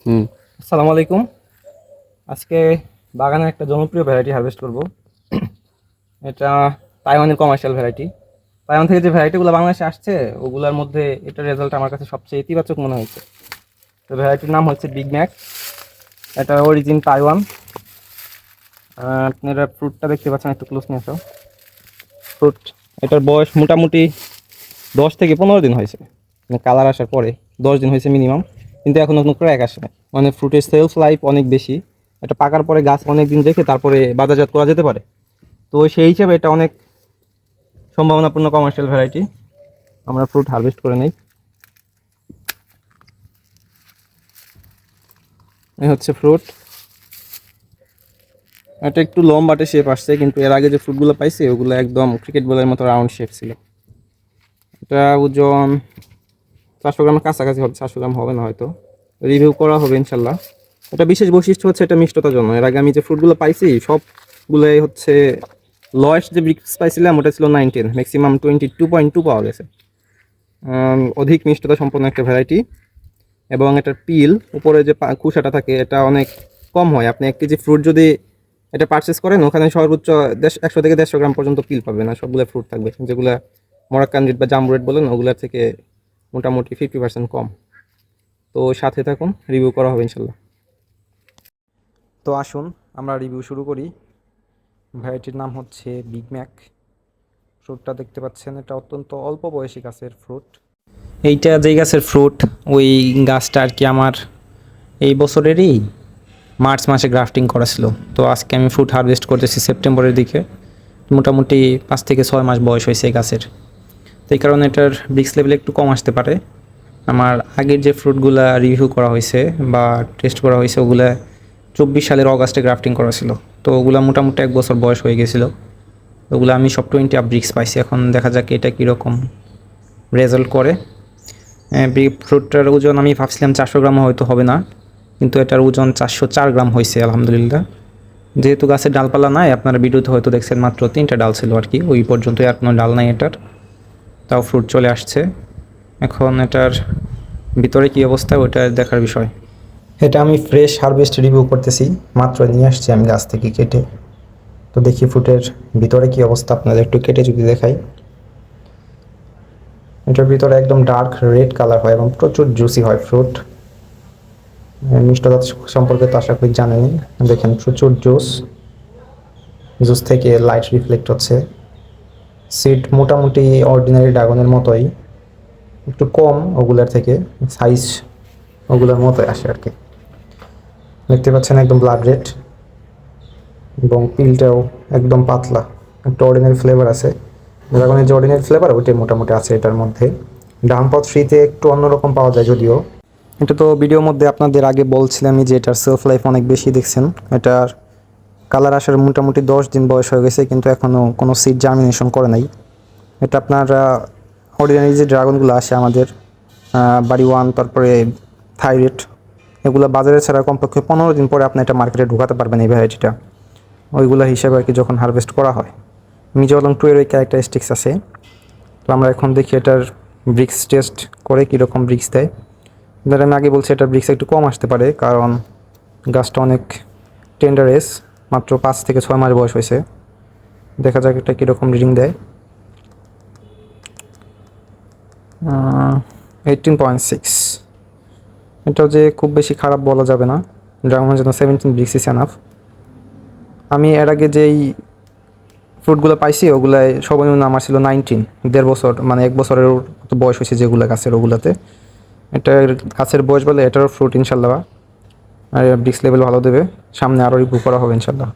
হুম। আসসালামু আলাইকুম। আজকে বাগানের একটা জনপ্রিয় ভ্যারাইটি হারভেস্ট করব। এটা তাইওয়ানের কমার্শিয়াল ভ্যারাইটি। তাইওয়ান থেকে যে ভ্যারাইটিগুলো বাংলাদেশে আসছে ওগুলোর মধ্যে এটার রেজাল্ট আমার কাছে সবচেয়ে ইতিবাচক মনে হয়েছে। তো ভ্যারাইটির নাম হচ্ছে বিগ ম্যাক। এটা অরিজিন তাইওয়ান। আপনারা ফ্রুটটা দেখতে পাচ্ছেন, একটু ক্লোজ নিয়ে আসো। ফ্রুট এটার বয়স মোটামুটি 10 থেকে 15 দিন হয়েছে, মানে কালার আসার পরে 10 দিন হয়েছে মিনিমাম, কিন্তু এখনো কোনো ক্র্যাক আসে না। মানে ফ্রুটের সেলফ লাইফ অনেক বেশি। এটা পাকার পরে গাছ অনেক দিন রেখে তারপরে বাজারজাত করা যেতে পারে। তো সেই হিসাবে এটা অনেক সম্ভাবনাপূর্ণ কমার্শিয়াল ভ্যারাইটি। আমরা ফ্রুট হারভেস্ট করে নেই। এই হচ্ছে ফ্রুট। এটা একটু লম্বাটে শেপ আসছে, কিন্তু এর আগে যে ফ্রুটগুলো পাইছি ওগুলো একদম ক্রিকেট বলের মতো রাউন্ড শেপ ছিল। এটা ওজন 400 গ্রামের কাছাকাছি হবে, 400 গ্রাম হবে না হয়তো। রিভিউ করা হবে ইনশাল্লাহ। এটা বিশেষ বৈশিষ্ট্য হচ্ছে এটা মিষ্টতার জন্য। এর আগে আমি যে ফ্রুটগুলো পাইছি সবগুলোই হচ্ছে লোয়েস্ট যে ব্রিক্স পাইছিলাম ওটা ছিল 19, ম্যাক্সিমাম 22.2 পাওয়া গেছে। অধিক মিষ্টতা সম্পন্ন একটা ভ্যারাইটি। এবং এটার পিল উপরে যে খোসাটা থাকে এটা অনেক কম হয়। আপনি 1 কেজি ফ্রুট যদি এটা পারচেস করেন ওখানে সর্বোচ্চ 100 থেকে 150 গ্রাম পর্যন্ত পিল পাবে না, সবগুলো ফ্রুট থাকবে। যেগুলো মরাক্কান রেড বা জাম্বু রেড বলেন ওগুলোর থেকে মোটামুটি 50% কম। তো সাথে থাকুন, রিভিউ করা হবে ইনশাল্লাহ। তো আসুন আমরা রিভিউ শুরু করি। ভ্যারাইটির নাম হচ্ছে বিগ ম্যাক। ফ্রুটটা দেখতে পাচ্ছেন, এটা অত্যন্ত অল্প বয়সী গাছের ফ্রুট। এইটা যেই গাছের ফ্রুট ওই গাছটা আর কি আমার এই বছরেরই মার্চ মাসে গ্রাফটিং করা ছিল। তো আজকে আমি ফ্রুট হারভেস্ট করতেছি সেপ্টেম্বরের দিকে। মোটামুটি 5 থেকে 6 মাস বয়স হয়েছে এই গাছের। তো এই কারণে এটার ব্রিক্স লেভেল একটু কম আসতে পারে। আমার আগের যে ফ্রুটগুলা রিভিউ করা হয়েছে বা টেস্ট করা হয়েছে ওগুলা 24 সালের অগাস্টে গ্রাফটিং করা ছিল। তো ওগুলা মোটামুটি 1 বছর বয়স হয়ে গেছিলো। ওগুলো আমি সব 20 আপ ব্রিক্স পাইছি। এখন দেখা যাক এটা কীরকম রেজাল্ট করে। ফ্রুটটার ওজন আমি ভাবছিলাম 400 গ্রাম হয়তো হবে না, কিন্তু এটার ওজন 404 গ্রাম হয়েছে আলহামদুলিল্লাহ। যেহেতু গাছের ডালপালা নাই, আপনারা ভিডিওতে হয়তো দেখছেন মাত্র 3টা ডাল ছিল আর কি, ওই পর্যন্ত আর কোনো ডাল নাই এটার। তাও ফ্রুট চলে আসছে। এখন এটার ভিতরে কী অবস্থা ওটা দেখার বিষয়। এটা আমি ফ্রেশ হারভেস্ট রিভিউ করতেছি, মাত্র নিয়ে আসছি আমি গাছ থেকে কেটে। তো দেখি ফ্রুটের ভিতরে কী অবস্থা, আপনাদের একটু কেটে যদি দেখাই। এটার ভিতরে একদম ডার্ক রেড কালার হয় এবং প্রচুর জুসি হয় ফ্রুট। মিষ্টতা সম্পর্কে তো আশা করি জানেনই। দেখেন প্রচুর জুস থেকে লাইট রিফ্লেক্ট হচ্ছে। সিড মোটামুটি অর্ডিনারি ড্রাগনের মতোই, একটু কম ওগুলার থেকে, সাইজ ওগুলোর মতোই আসে আর কি। দেখতে পাচ্ছেন একদম ব্লাড রেড এবং পিলটাও একদম পাতলা। একটা অর্ডিনারি ফ্লেভার আছে, ড্রাগনের যে অর্ডিনারি ফ্লেভার ওইটাই মোটামুটি আছে এটার মধ্যে। ডাম্পথ ফ্রিতে একটু অন্যরকম পাওয়া যায় যদিও। এটা তো ভিডিওর মধ্যে আপনাদের আগে বলছিলামই যে এটার সেলফ লাইফ অনেক বেশি, দেখছেন এটার কালার আসার মোটামুটি 10 দিন বয়স হয়ে গেছে, কিন্তু এখনও কোনো সিড জার্মিনেশন করে নাই। এটা আপনার অর্ডিনারি যে ড্রাগনগুলো আসে আমাদের বাড়ি ওয়ান, তারপরে থাইরেট, এগুলো বাজারে ছাড়া কমপক্ষে 15 দিন পরে আপনি এটা মার্কেটে ঢুকাতে পারবেন এই ভ্যারাইটিটা। ওইগুলো হিসেবে আর কি যখন হারভেস্ট করা হয়। মিজোলং 2 এর ওই ক্যারেক্টারিস্টিক্স আছে। তো আমরা এখন দেখি এটার ব্রিক্স টেস্ট করে কীরকম ব্রিক্স দেয়। ধরেন আমি আগে বলছি এটার ব্রিক্স একটু কম আসতে পারে, কারণ গাছটা অনেক টেন্ডার এজ, মাত্র 5 থেকে 6 মাস বয়স হয়েছে। দেখা যাক এটা কীরকম রিডিং দেয়। 18.6। এটাও যে খুব বেশি খারাপ বলা যাবে না, ড্রাগনের জন্য 17 ব্রিক্স ইজ এনাফ। আমি এর আগে যেই ফ্রুটগুলো পাইছি ওগুলাই সর্বনিম্ন আমার ছিল 19, 1.5 বছর, মানে 1 বছরের মতো বয়স হয়েছে যেগুলো গাছের ওগুলাতে। এটার গাছের বয়স বলে এটারও ফ্রুট ইনশাল্লাহ আর ব্রিক্স লেভেল ভালো দেবে। সামনে আরও রিভিউ করা হবে ইনশাল্লাহ।